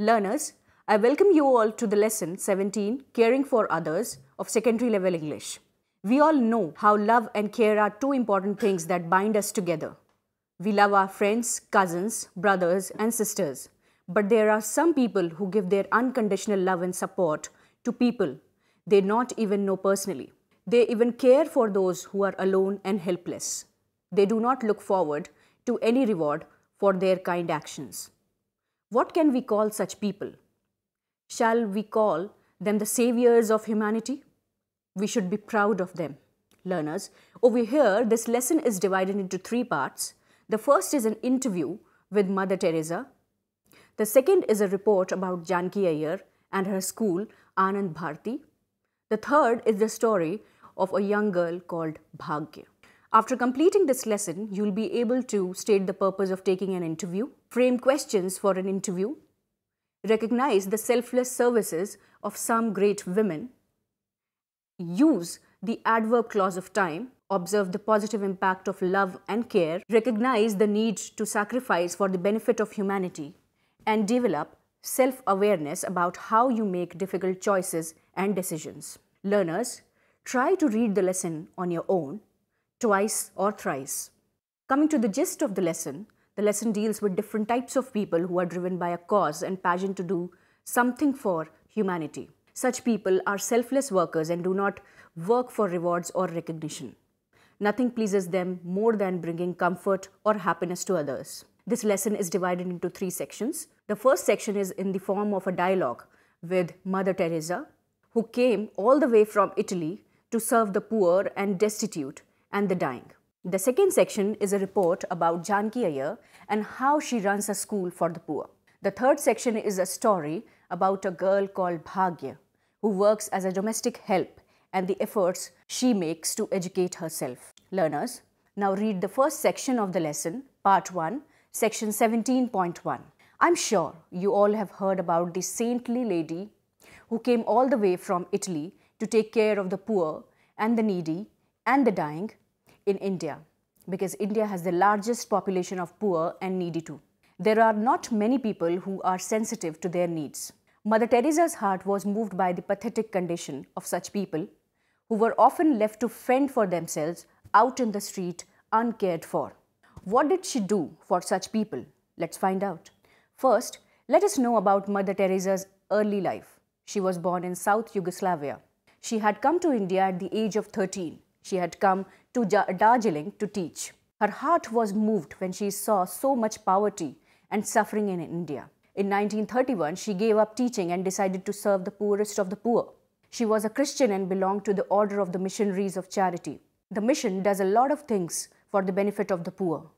Learners, I welcome you all to the lesson 17, Caring for Others of Secondary Level English. We all know how love and care are two important things that bind us together. We love our friends, cousins, brothers and sisters. But there are some people who give their unconditional love and support to people they not even know personally. They even care for those who are alone and helpless. They do not look forward to any reward for their kind actions. What can we call such people? Shall we call them the saviors of humanity? We should be proud of them. Learners, over here, this lesson is divided into three parts. The first is an interview with Mother Teresa. The second is a report about Janki Iyer and her school, Anand Bharti. The third is the story of a young girl called Bhagya. After completing this lesson, you will be able to state the purpose of taking an interview, frame questions for an interview, recognize the selfless services of some great women, use the adverb clause of time, observe the positive impact of love and care, recognize the need to sacrifice for the benefit of humanity, and develop self-awareness about how you make difficult choices and decisions. Learners, try to read the lesson on your own, twice or thrice. Coming to the gist of the lesson deals with different types of people who are driven by a cause and passion to do something for humanity. Such people are selfless workers and do not work for rewards or recognition. Nothing pleases them more than bringing comfort or happiness to others. This lesson is divided into three sections. The first section is in the form of a dialogue with Mother Teresa, who came all the way from Italy to serve the poor and destitute and the dying. The second section is a report about Janki Iyer and how she runs a school for the poor. The third section is a story about a girl called Bhagya, who works as a domestic help and the efforts she makes to educate herself. Learners, now read the first section of the lesson, part 1, section 17.1. I'm sure you all have heard about the saintly lady who came all the way from Italy to take care of the poor and the needy and the dying in India, because India has the largest population of poor and needy too. There are not many people who are sensitive to their needs. Mother Teresa's heart was moved by the pathetic condition of such people who were often left to fend for themselves out in the street uncared for. What did she do for such people? Let's find out. First, let us know about Mother Teresa's early life. She was born in South Yugoslavia. She had come to India at the age of 13. She had come to Darjeeling to teach. Her heart was moved when she saw so much poverty and suffering in India. In 1931, she gave up teaching and decided to serve the poorest of the poor. She was a Christian and belonged to the Order of the Missionaries of Charity. The mission does a lot of things for the benefit of the poor.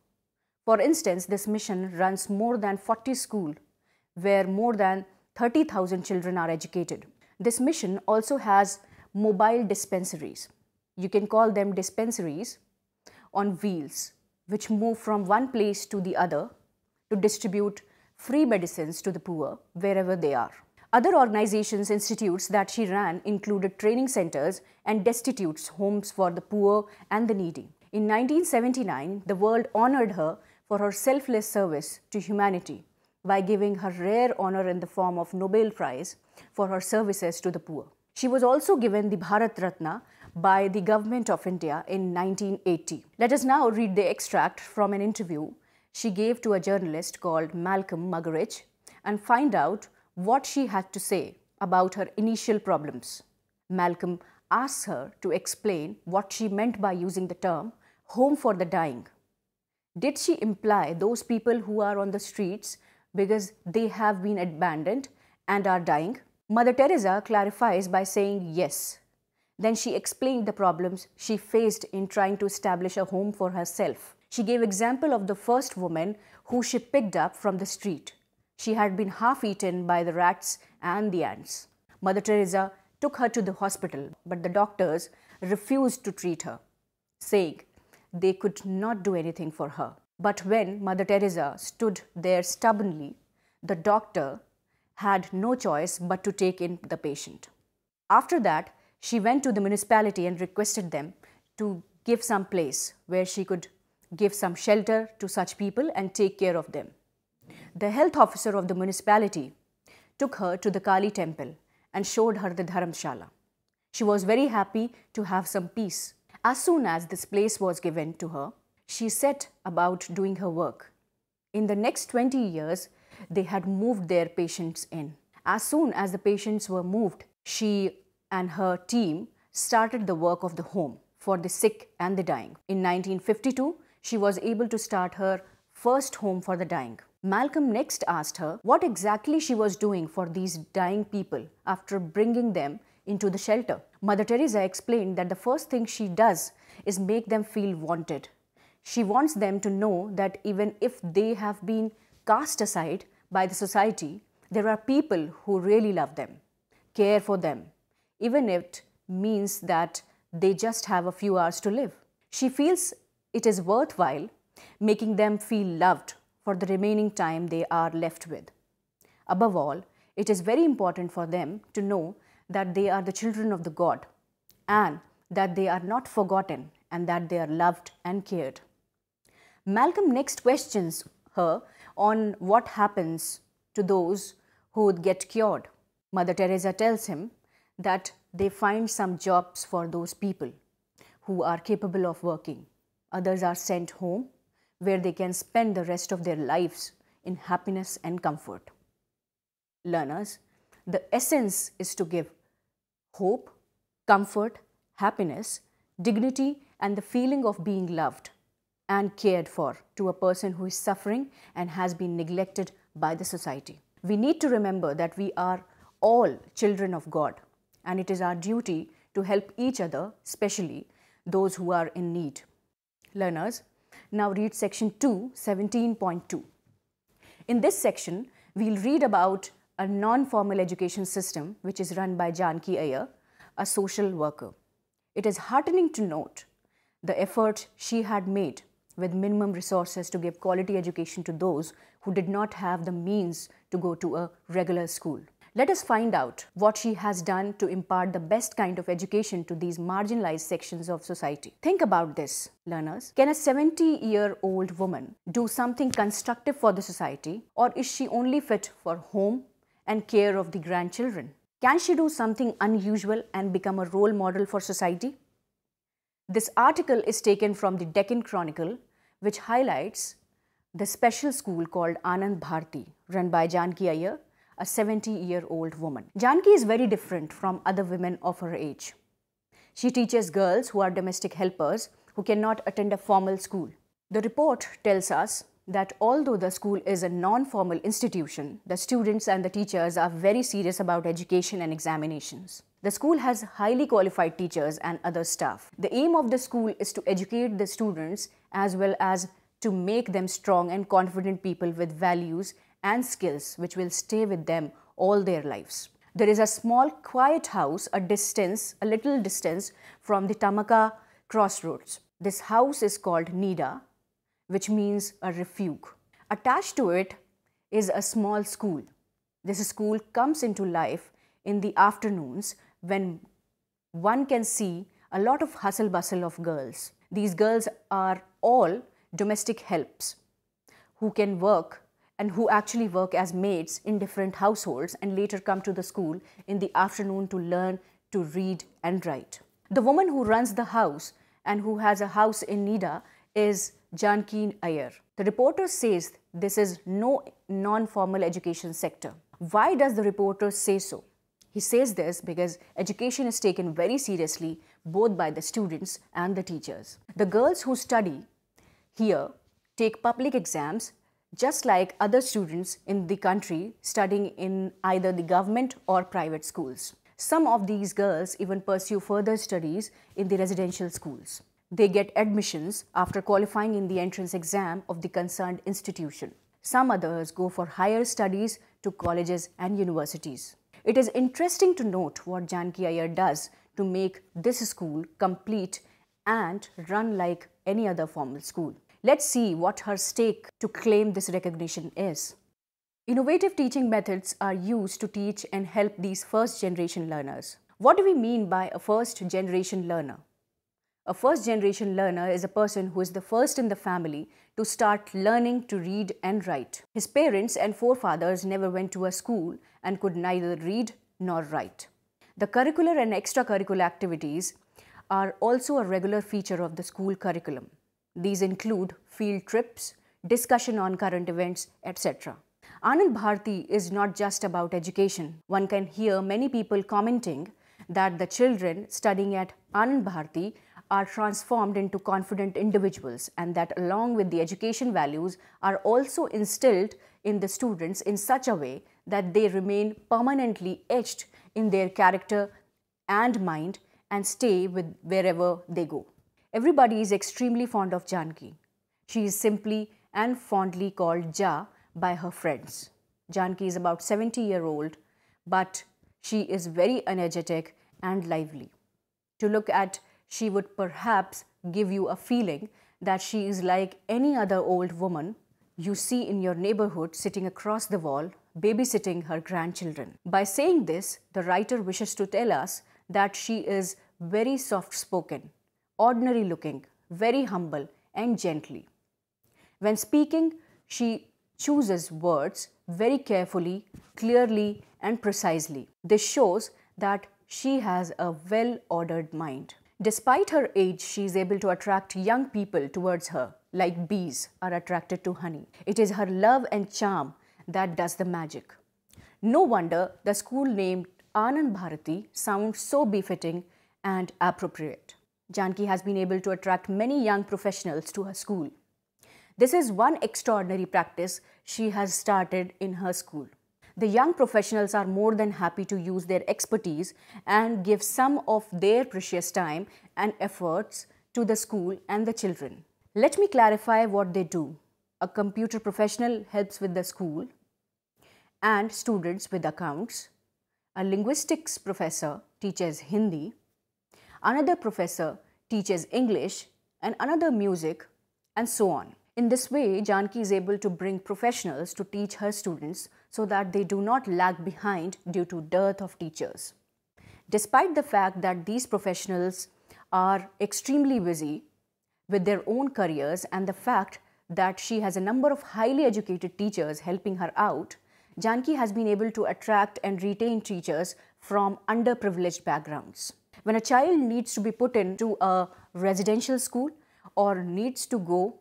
For instance, this mission runs more than 40 schools where more than 30,000 children are educated. This mission also has mobile dispensaries. You can call them dispensaries on wheels, which move from one place to the other to distribute free medicines to the poor wherever they are. Other organizations, institutes that she ran included training centers and destitutes homes for the poor and the needy. In 1979, the world honored her for her selfless service to humanity by giving her rare honor in the form of Nobel Prize for her services to the poor. She was also given the Bharat Ratna by the Government of India in 1980. Let us now read the extract from an interview she gave to a journalist called Malcolm Muggeridge and find out what she had to say about her initial problems. Malcolm asks her to explain what she meant by using the term home for the dying. Did she imply those people who are on the streets because they have been abandoned and are dying? Mother Teresa clarifies by saying yes. Then she explained the problems she faced in trying to establish a home for herself. She gave example of the first woman who she picked up from the street. She had been half eaten by the rats and the ants. Mother Teresa took her to the hospital, but the doctors refused to treat her, saying they could not do anything for her. But when Mother Teresa stood there stubbornly, the doctor had no choice but to take in the patient. After that, she went to the municipality and requested them to give some place where she could give some shelter to such people and take care of them. The health officer of the municipality took her to the Kali temple and showed her the Dharamshala. She was very happy to have some peace. As soon as this place was given to her, she set about doing her work. In the next 20 years, they had moved their patients in. As soon as the patients were moved, she and her team started the work of the home for the sick and the dying. In 1952, she was able to start her first home for the dying. Malcolm next asked her what exactly she was doing for these dying people after bringing them into the shelter. Mother Teresa explained that the first thing she does is make them feel wanted. She wants them to know that even if they have been cast aside by the society, there are people who really love them, care for them, even if it means that they just have a few hours to live. She feels it is worthwhile making them feel loved for the remaining time they are left with. Above all, it is very important for them to know that they are the children of the God and that they are not forgotten and that they are loved and cared. Malcolm next questions her on what happens to those who would get cured. Mother Teresa tells him that they find some jobs for those people who are capable of working. Others are sent home where they can spend the rest of their lives in happiness and comfort. Learners, the essence is to give hope, comfort, happiness, dignity, and the feeling of being loved and cared for to a person who is suffering and has been neglected by the society. We need to remember that we are all children of God, and it is our duty to help each other, especially those who are in need. Learners, now read section 2, 17.2. In this section, we'll read about a non-formal education system which is run by Janki Iyer, a social worker. It is heartening to note the effort she had made with minimum resources to give quality education to those who did not have the means to go to a regular school. Let us find out what she has done to impart the best kind of education to these marginalized sections of society. Think about this, learners. Can a 70-year-old woman do something constructive for the society, or is she only fit for home and care of the grandchildren? Can she do something unusual and become a role model for society? This article is taken from the Deccan Chronicle, which highlights the special school called Anand Bharti, run by Janki Iyer, a 70-year-old woman. Janki is very different from other women of her age. She teaches girls who are domestic helpers who cannot attend a formal school. The report tells us that although the school is a non-formal institution, the students and the teachers are very serious about education and examinations. The school has highly qualified teachers and other staff. The aim of the school is to educate the students as well as to make them strong and confident people with values and skills which will stay with them all their lives. There is a small quiet house a little distance from the Tamaka crossroads. This house is called Nida, which means a refuge. Attached to it is a small school. This school comes into life in the afternoons when one can see a lot of hustle bustle of girls. These girls are all domestic helps who can work and who actually work as maids in different households and later come to the school in the afternoon to learn to read and write. The woman who runs the house and who has a house in Nida is Janki Iyer. The reporter says this is no non-formal education sector. Why does the reporter say so? He says this because education is taken very seriously both by the students and the teachers. The girls who study here take public exams just like other students in the country studying in either the government or private schools. Some of these girls even pursue further studies in the residential schools. They get admissions after qualifying in the entrance exam of the concerned institution. Some others go for higher studies to colleges and universities. It is interesting to note what Janki Iyer does to make this school complete and run like any other formal school. Let's see what her stake to claim this recognition is. Innovative teaching methods are used to teach and help these first-generation learners. What do we mean by a first-generation learner? A first-generation learner is a person who is the first in the family to start learning to read and write. His parents and forefathers never went to a school and could neither read nor write. The curricular and extracurricular activities are also a regular feature of the school curriculum. These include field trips, discussion on current events, etc. Anand Bharati is not just about education. One can hear many people commenting that the children studying at Anand Bharati are transformed into confident individuals, and that along with the education values are also instilled in the students in such a way that they remain permanently etched in their character and mind and stay with wherever they go. Everybody is extremely fond of Janki. She is simply and fondly called Ja by her friends. Janki is about 70-year-old, but she is very energetic and lively. To look at, she would perhaps give you a feeling that she is like any other old woman you see in your neighborhood sitting across the wall, babysitting her grandchildren. By saying this, the writer wishes to tell us that she is very soft-spoken, ordinary-looking, very humble and gently. When speaking, she chooses words very carefully, clearly and precisely. This shows that she has a well-ordered mind. Despite her age, she is able to attract young people towards her, like bees are attracted to honey. It is her love and charm that does the magic. No wonder the school named Anand Bharati sounds so befitting and appropriate. Janki has been able to attract many young professionals to her school. This is one extraordinary practice she has started in her school. The young professionals are more than happy to use their expertise and give some of their precious time and efforts to the school and the children. Let me clarify what they do. A computer professional helps with the school and students with accounts. A linguistics professor teaches Hindi. Another professor teaches English and another music, and so on. In this way, Janki is able to bring professionals to teach her students so that they do not lag behind due to dearth of teachers. Despite the fact that these professionals are extremely busy with their own careers and the fact that she has a number of highly educated teachers helping her out, Janki has been able to attract and retain teachers from underprivileged backgrounds. When a child needs to be put into a residential school or needs to go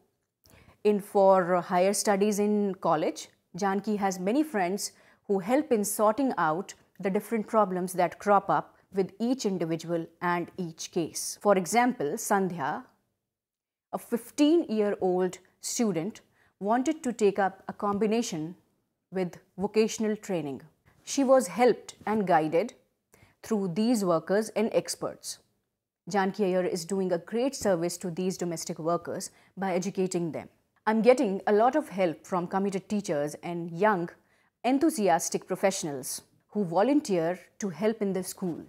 in for higher studies in college, Janki has many friends who help in sorting out the different problems that crop up with each individual and each case. For example, Sandhya, a 15-year-old student, wanted to take up a combination with vocational training. She was helped and guided through these workers and experts. Janki Iyer is doing a great service to these domestic workers by educating them. I'm getting a lot of help from committed teachers and young, enthusiastic professionals who volunteer to help in the school.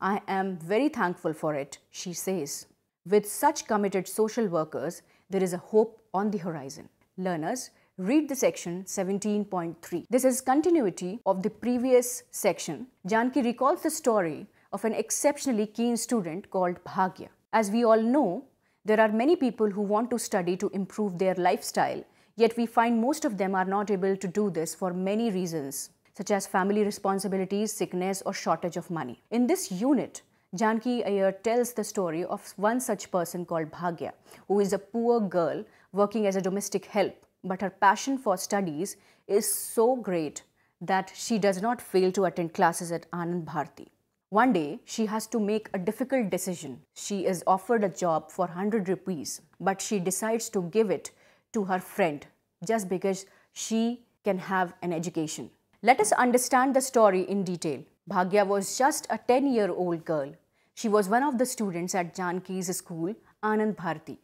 I am very thankful for it, she says. With such committed social workers, there is a hope on the horizon. Learners, read the section 17.3. This is continuity of the previous section. Janki recalls the story of an exceptionally keen student called Bhagya. As we all know, there are many people who want to study to improve their lifestyle, yet we find most of them are not able to do this for many reasons, such as family responsibilities, sickness, or shortage of money. In this unit, Janki Iyer tells the story of one such person called Bhagya, who is a poor girl working as a domestic help, but her passion for studies is so great that she does not fail to attend classes at Anand Bharati. One day, she has to make a difficult decision. She is offered a job for 100 rupees, but she decides to give it to her friend just because she can have an education. Let us understand the story in detail. Bhagya was just a 10-year-old girl. She was one of the students at Janki's school, Anand Bharati.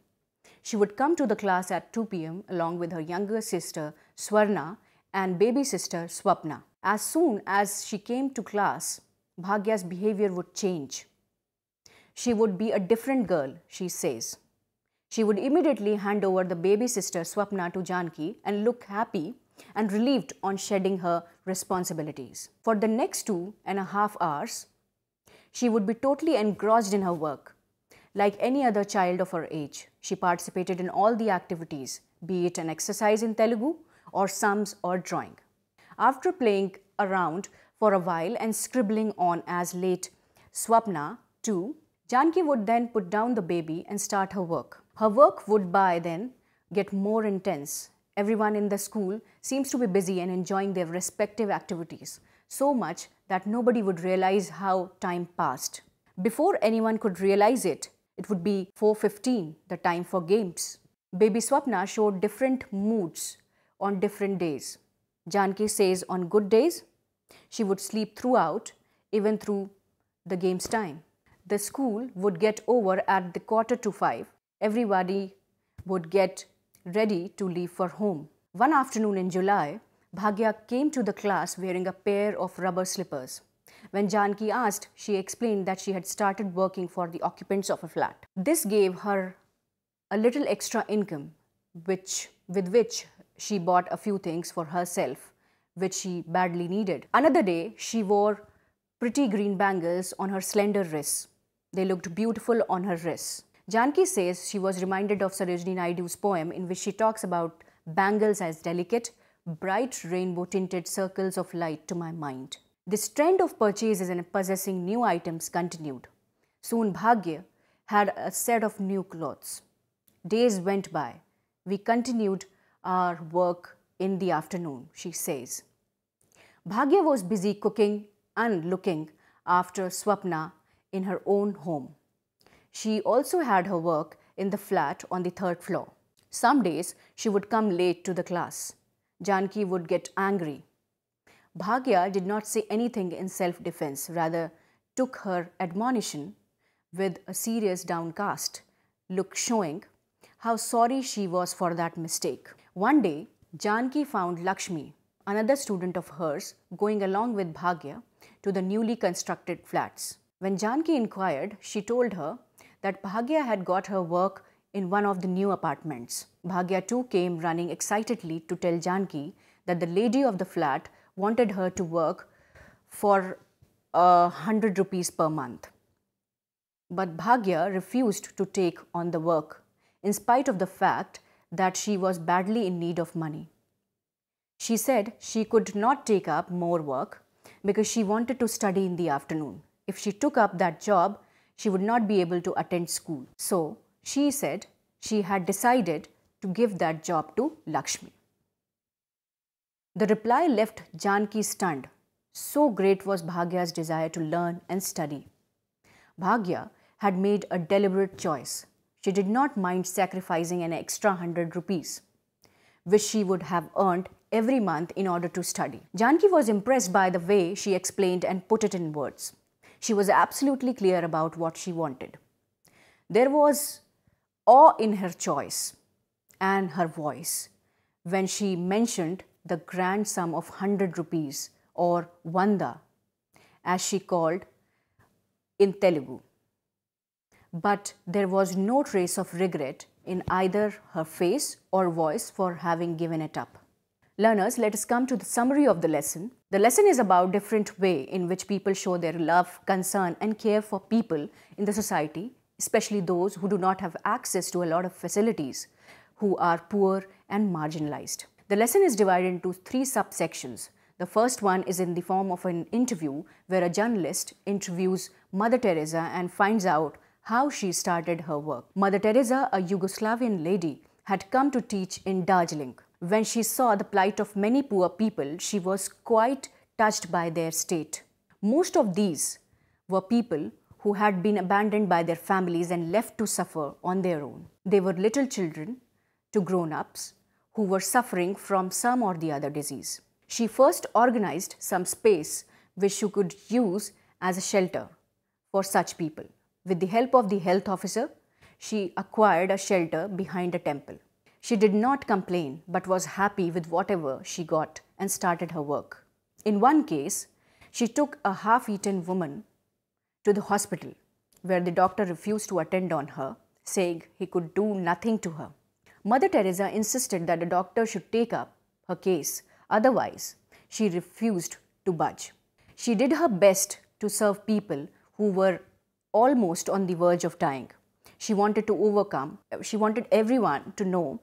She would come to the class at 2 p.m. along with her younger sister, Swarna, and baby sister, Swapna. As soon as she came to class, Bhagya's behavior would change. She would be a different girl, she says. She would immediately hand over the baby sister Swapna to Janki and look happy and relieved on shedding her responsibilities. For the next 2.5 hours, she would be totally engrossed in her work. Like any other child of her age, she participated in all the activities, be it an exercise in Telugu or sums or drawing. After playing around for a while and scribbling on as late Swapna too, Janki would then put down the baby and start her work. Her work would by then get more intense. Everyone in the school seems to be busy and enjoying their respective activities, so much that nobody would realize how time passed. Before anyone could realize it, it would be 4:15, the time for games. Baby Swapna showed different moods on different days. Janki says on good days, she would sleep throughout, even through the game's time. The school would get over at the 4:45. Everybody would get ready to leave for home. One afternoon in July, Bhagya came to the class wearing a pair of rubber slippers. When Janki asked, she explained that she had started working for the occupants of a flat. This gave her a little extra income, with which she bought a few things for herself, which she badly needed. Another day, she wore pretty green bangles on her slender wrists. They looked beautiful on her wrists. Janki says she was reminded of Sarojini Naidu's poem in which she talks about bangles as delicate, bright rainbow-tinted circles of light to my mind. This trend of purchases and possessing new items continued. Soon Bhagya had a set of new clothes. Days went by. We continued our work in the afternoon, she says. Bhagya was busy cooking and looking after Swapna in her own home. She also had her work in the flat on the 3rd floor. Some days she would come late to the class. Janki would get angry. Bhagya did not say anything in self-defense, rather took her admonition with a serious downcast look, showing how sorry she was for that mistake. One day, Janki found Lakshmi, another student of hers, going along with Bhagya to the newly constructed flats. When Janki inquired, she told her that Bhagya had got her work in one of the new apartments. Bhagya too came running excitedly to tell Janki that the lady of the flat wanted her to work for 100 rupees per month. But Bhagya refused to take on the work, in spite of the fact that she was badly in need of money. She said she could not take up more work because she wanted to study in the afternoon. If she took up that job, she would not be able to attend school. So, she said she had decided to give that job to Lakshmi. The reply left Janki stunned. So great was Bhagya's desire to learn and study. Bhagya had made a deliberate choice. She did not mind sacrificing an extra 100 rupees, which she would have earned every month in order to study. Janki was impressed by the way she explained and put it in words. She was absolutely clear about what she wanted. There was awe in her choice and her voice when she mentioned the grand sum of 100 rupees, or Vanda, as she called in Telugu. But there was no trace of regret in either her face or voice for having given it up. Learners, let us come to the summary of the lesson. The lesson is about different way in which people show their love, concern and care for people in the society, especially those who do not have access to a lot of facilities, who are poor and marginalized. The lesson is divided into 3 subsections. The first one is in the form of an interview where a journalist interviews Mother Teresa and finds out how she started her work. Mother Teresa, a Yugoslavian lady, had come to teach in Darjeeling. When she saw the plight of many poor people, she was quite touched by their state. Most of these were people who had been abandoned by their families and left to suffer on their own. They were little children to grown-ups who were suffering from some or the other disease. She first organized some space which she could use as a shelter for such people. With the help of the health officer, she acquired a shelter behind a temple. She did not complain but was happy with whatever she got and started her work. In one case, she took a half-eaten woman to the hospital where the doctor refused to attend on her, saying he could do nothing to her. Mother Teresa insisted that the doctor should take up her case, otherwise she refused to budge. She did her best to serve people who were almost on the verge of dying. She wanted to overcome, she wanted everyone to know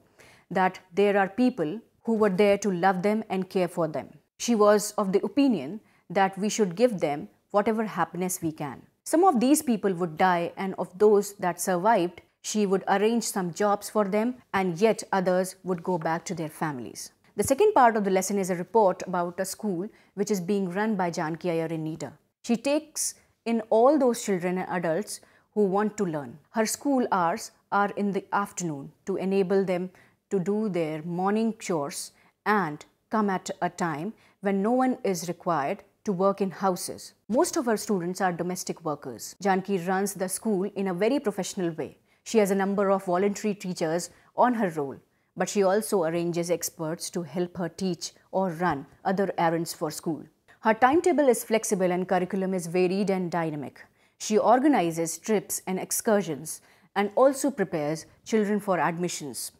that there are people who were there to love them and care for them. She was of the opinion that we should give them whatever happiness we can. Some of these people would die, and of those that survived, she would arrange some jobs for them, and yet others would go back to their families. The second part of the lesson is a report about a school which is being run by Janki Iyer in Nida. She takes in all those children and adults who want to learn. Her school hours are in the afternoon to enable them to do their morning chores and come at a time when no one is required to work in houses. Most of her students are domestic workers. Janki runs the school in a very professional way. She has a number of voluntary teachers on her roll, but she also arranges experts to help her teach or run other errands for school. Her timetable is flexible and curriculum is varied and dynamic. She organizes trips and excursions and also prepares children for admissions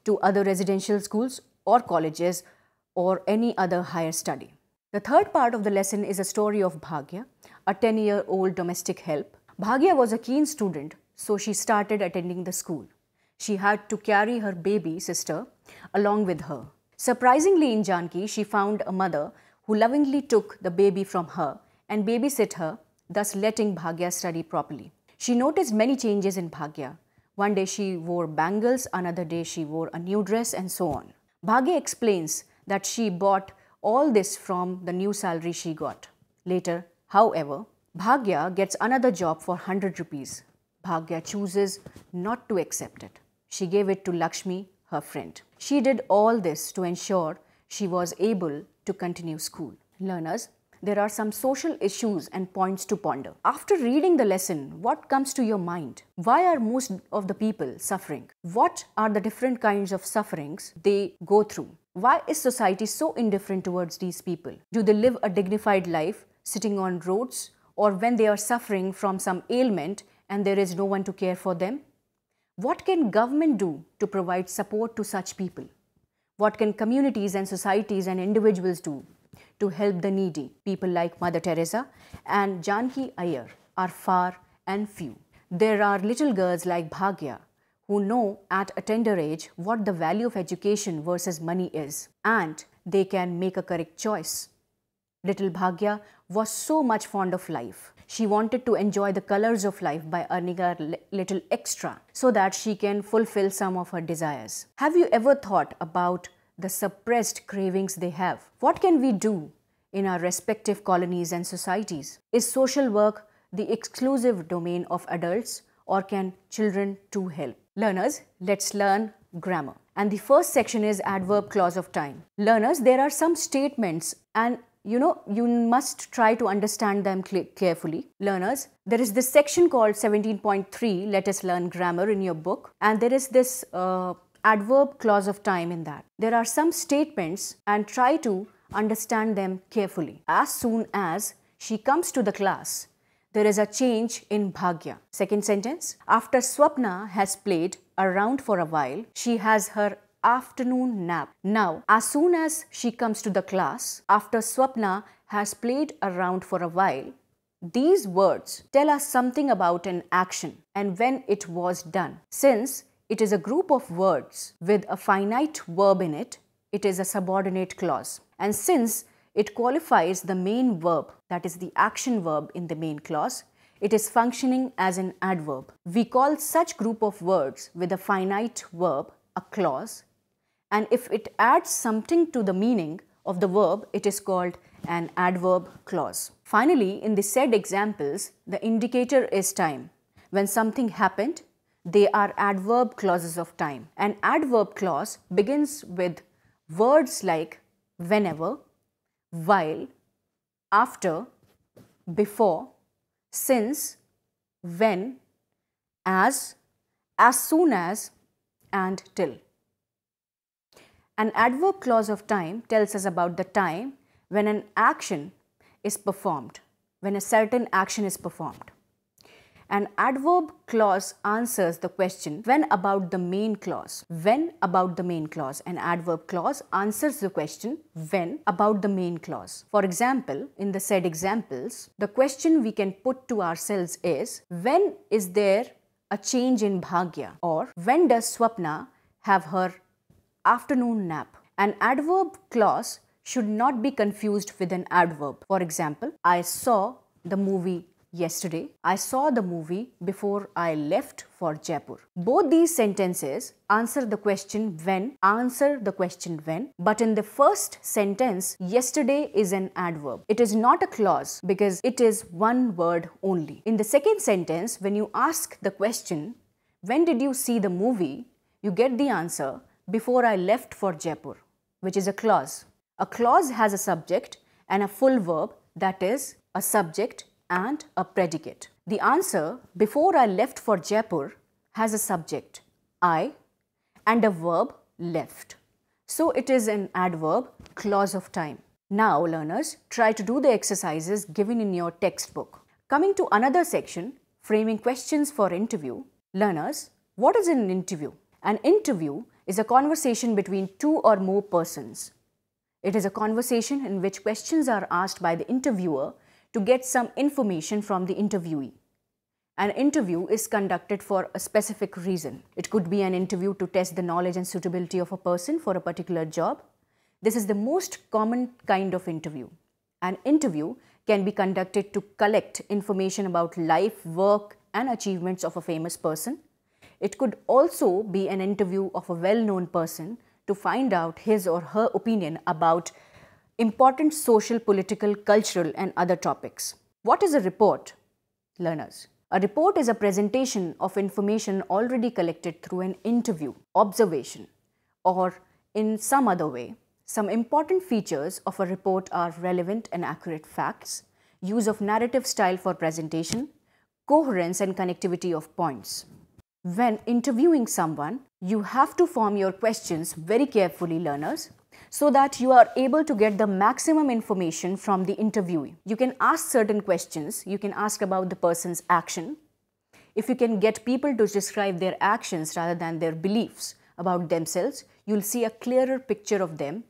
to other residential schools or colleges or any other higher study. The third part of the lesson is a story of Bhagya, a 10-year-old domestic help. Bhagya was a keen student, so she started attending the school. She had to carry her baby sister along with her. Surprisingly, in Janki, she found a mother who lovingly took the baby from her and babysit her, thus letting Bhagya study properly. She noticed many changes in Bhagya. One day she wore bangles, another day she wore a new dress, and so on. Bhagya explains that she bought all this from the new salary she got. Later, however, Bhagya gets another job for 100 rupees. Bhagya chooses not to accept it. She gave it to Lakshmi, her friend. She did all this to ensure she was able to continue school. Learners, there are some social issues and points to ponder. After reading the lesson, what comes to your mind? Why are most of the people suffering? What are the different kinds of sufferings they go through? Why is society so indifferent towards these people? Do they live a dignified life sitting on roads, or when they are suffering from some ailment and there is no one to care for them? What can government do to provide support to such people? What can communities and societies and individuals do to help the needy? People like Mother Teresa and Janki Iyer are far and few. There are little girls like Bhagya who know at a tender age what the value of education versus money is, and they can make a correct choice. Little Bhagya was so much fond of life. She wanted to enjoy the colors of life by earning a little extra so that she can fulfill some of her desires. Have you ever thought about the suppressed cravings they have? What can we do in our respective colonies and societies? Is social work the exclusive domain of adults, or can children too help? Learners, let's learn grammar. And the first section is adverb clause of time. Learners, there are some statements and you must try to understand them carefully. Learners, there is this section called 17.3, Let Us Learn Grammar, in your book. And there is this adverb clause of time in that. There are some statements and try to understand them carefully. As soon as she comes to the class, there is a change in Bhagya. Second sentence, after Swapna has played around for a while, she has her afternoon nap. Now, as soon as she comes to the class, after Swapna has played around for a while, these words tell us something about an action and when it was done. Since it is a group of words with a finite verb in it, it is a subordinate clause. And since it qualifies the main verb, that is the action verb in the main clause, it is functioning as an adverb. We call such group of words with a finite verb a clause, and if it adds something to the meaning of the verb, it is called an adverb clause. Finally, in the said examples, the indicator is time. When something happened, they are adverb clauses of time. An adverb clause begins with words like whenever, while, after, before, since, when, as soon as, and till. An adverb clause of time tells us about the time when an action is performed, when a certain action is performed. An adverb clause answers the question when about the main clause. When about the main clause. An adverb clause answers the question when about the main clause. For example, in the said examples, the question we can put to ourselves is, when is there a change in bhagya? Or when does Swapna have her afternoon nap? An adverb clause should not be confused with an adverb. For example, I saw the movie yesterday. I saw the movie before I left for Jaipur. Both these sentences answer the question when, but in the first sentence, yesterday is an adverb. It is not a clause because it is one word only. In the second sentence, when you ask the question, when did you see the movie? You get the answer, before I left for Jaipur, which is a clause. A clause has a subject and a full verb, that is a subject and a predicate. The answer, before I left for Jaipur, has a subject, I, and a verb, left. So it is an adverb, clause of time. Now learners, try to do the exercises given in your textbook. Coming to another section, framing questions for interview. Learners, what is an interview? An interview is a conversation between two or more persons. It is a conversation in which questions are asked by the interviewer to get some information from the interviewee. An interview is conducted for a specific reason. It could be an interview to test the knowledge and suitability of a person for a particular job. This is the most common kind of interview. An interview can be conducted to collect information about life, work, and achievements of a famous person. It could also be an interview of a well-known person to find out his or her opinion about important social, political, cultural, and other topics. What is a report, learners? A report is a presentation of information already collected through an interview, observation, or in some other way. Some important features of a report are relevant and accurate facts, use of narrative style for presentation, coherence and connectivity of points. When interviewing someone, you have to form your questions very carefully, learners, so that you are able to get the maximum information from the interviewee. You can ask certain questions. You can ask about the person's action. If you can get people to describe their actions rather than their beliefs about themselves, you'll see a clearer picture of them,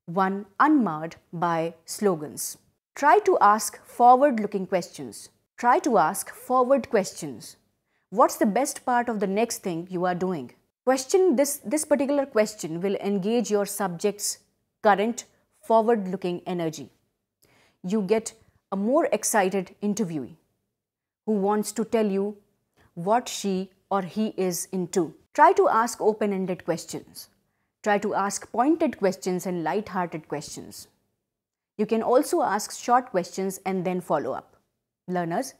one unmarred by slogans. Try to ask forward-looking questions. Try to ask forward questions. What's the best part of the next thing you are doing? This particular question will engage your subject's current forward-looking energy. You get a more excited interviewee who wants to tell you what she or he is into. Try to ask open-ended questions. Try to ask pointed questions and light-hearted questions. You can also ask short questions and then follow up. Learners,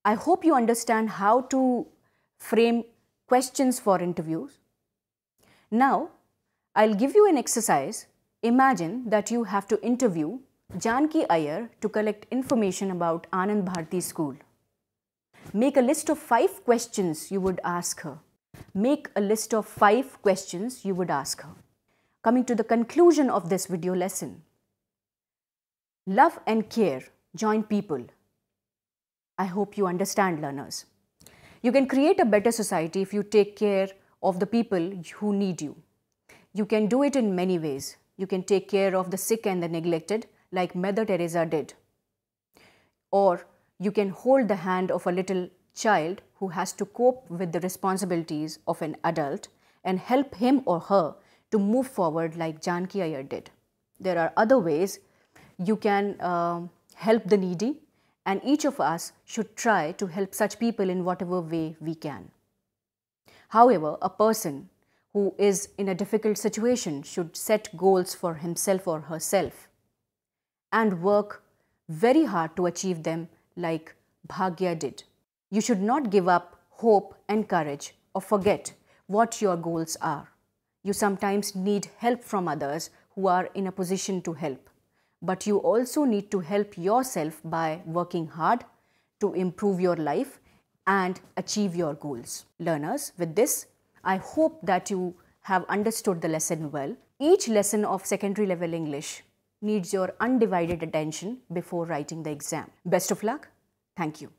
I hope you understand how to frame questions for interviews. Now, I'll give you an exercise. Imagine that you have to interview Janki Iyer to collect information about Anand Bharti School. Make a list of 5 questions you would ask her. Make a list of 5 questions you would ask her. Coming to the conclusion of this video lesson. Love and care join people. I hope you understand, learners. You can create a better society if you take care of the people who need you. You can do it in many ways. You can take care of the sick and the neglected like Mother Teresa did. Or you can hold the hand of a little child who has to cope with the responsibilities of an adult and help him or her to move forward like Janki Iyer did. There are other ways you can help the needy, and each of us should try to help such people in whatever way we can. However, a person who is in a difficult situation should set goals for himself or herself and work very hard to achieve them like Bhagya did. You should not give up hope and courage or forget what your goals are. You sometimes need help from others who are in a position to help. But you also need to help yourself by working hard to improve your life and achieve your goals. Learners, with this, I hope that you have understood the lesson well. Each lesson of secondary level English needs your undivided attention before writing the exam. Best of luck. Thank you.